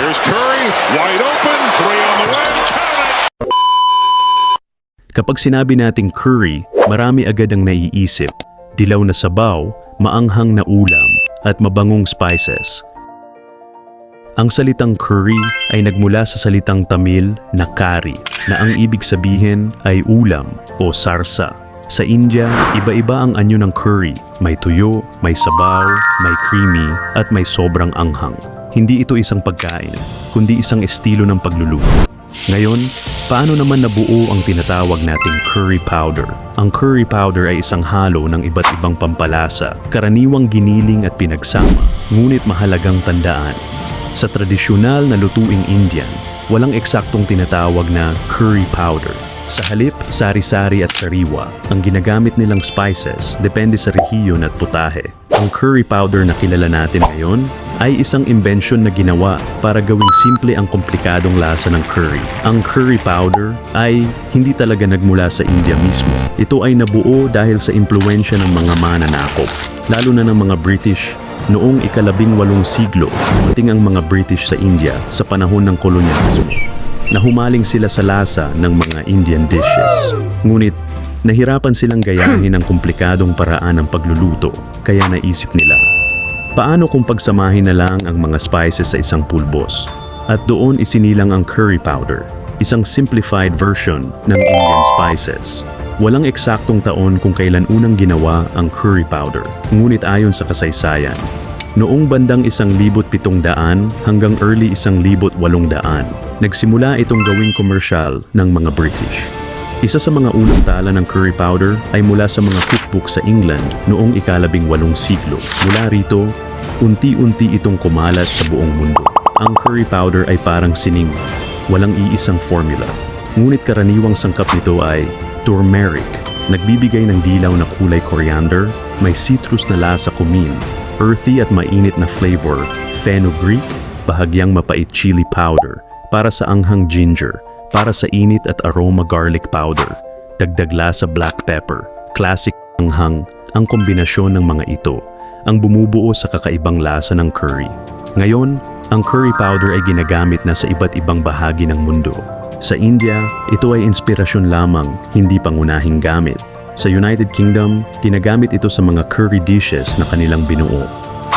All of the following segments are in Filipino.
Here's Curry, wide open, three on the way, count it! Kapag sinabi nating curry, marami agad ang naiisip. Dilaw na sabaw, maanghang na ulam, at mabangong spices. Ang salitang curry ay nagmula sa salitang Tamil na kari, na ang ibig sabihin ay ulam o sarsa. Sa India, iba-iba ang anyo ng curry. May tuyo, may sabaw, may creamy, at may sobrang anghang. Hindi ito isang pagkain, kundi isang estilo ng pagluluto. Ngayon, paano naman nabuo ang tinatawag nating curry powder? Ang curry powder ay isang halo ng iba't ibang pampalasa, karaniwang giniling at pinagsama, ngunit mahalagang tandaan. Sa tradisyonal na lutuing Indian, walang eksaktong tinatawag na curry powder. Sa halip, sari-sari at sariwa, ang ginagamit nilang spices depende sa rehiyon at putahe. Ang curry powder na kilala natin ngayon ay isang imbensyon na ginawa para gawing simple ang komplikadong lasa ng curry. Ang curry powder ay hindi talaga nagmula sa India mismo. Ito ay nabuo dahil sa impluwensya ng mga mananakop, lalo na ng mga British noong ika-18 siglo, dumating ang mga British sa India sa panahon ng kolonyalismo. Nahumaling sila sa lasa ng mga Indian dishes. Ngunit, nahirapan silang gayahin ang komplikadong paraan ng pagluluto, kaya naisip nila, paano kung pagsamahin na lang ang mga spices sa isang pulbos? At doon isinilang ang curry powder, isang simplified version ng Indian spices. Walang eksaktong taon kung kailan unang ginawa ang curry powder, ngunit ayon sa kasaysayan, noong bandang 1700 hanggang early 1800, nagsimula itong gawing komersyal ng mga British. Isa sa mga unang tala ng curry powder ay mula sa mga cookbook sa England noong ika-18 siglo. Mula rito, unti-unti itong kumalat sa buong mundo. Ang curry powder ay parang sining, walang iisang formula. Ngunit karaniwang sangkap nito ay turmeric, nagbibigay ng dilaw na kulay coriander, may citrus na lasa cumin, earthy at mainit na flavor, fenugreek, bahagyang mapait chili powder, para sa anghang ginger, para sa init at aroma garlic powder, dagdag lasa black pepper, classic anghang, ang kombinasyon ng mga ito, ang bumubuo sa kakaibang lasa ng curry. Ngayon, ang curry powder ay ginagamit na sa iba't ibang bahagi ng mundo. Sa India, ito ay inspirasyon lamang, hindi pangunahing gamit. Sa United Kingdom, ginagamit ito sa mga curry dishes na kanilang binuo.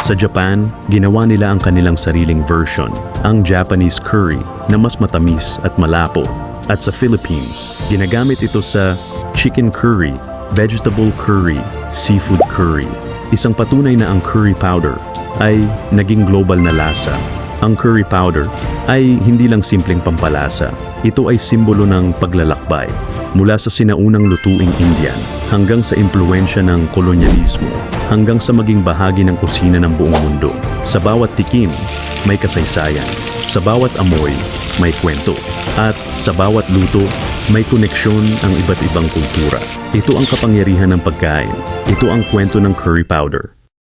Sa Japan, ginawa nila ang kanilang sariling version, ang Japanese curry na mas matamis at malapot. At sa Philippines, ginagamit ito sa chicken curry, vegetable curry, seafood curry. Isang patunay na ang curry powder ay naging global na lasa. Ang curry powder ay hindi lang simpleng pampalasa. Ito ay simbolo ng paglalakbay. Mula sa sinaunang lutuing Indian hanggang sa impluwensya ng kolonyalismo, hanggang sa maging bahagi ng kusina ng buong mundo. Sa bawat tikim, may kasaysayan. Sa bawat amoy, may kwento. At sa bawat luto, may koneksyon ang iba't ibang kultura. Ito ang kapangyarihan ng pagkain. Ito ang kwento ng curry powder.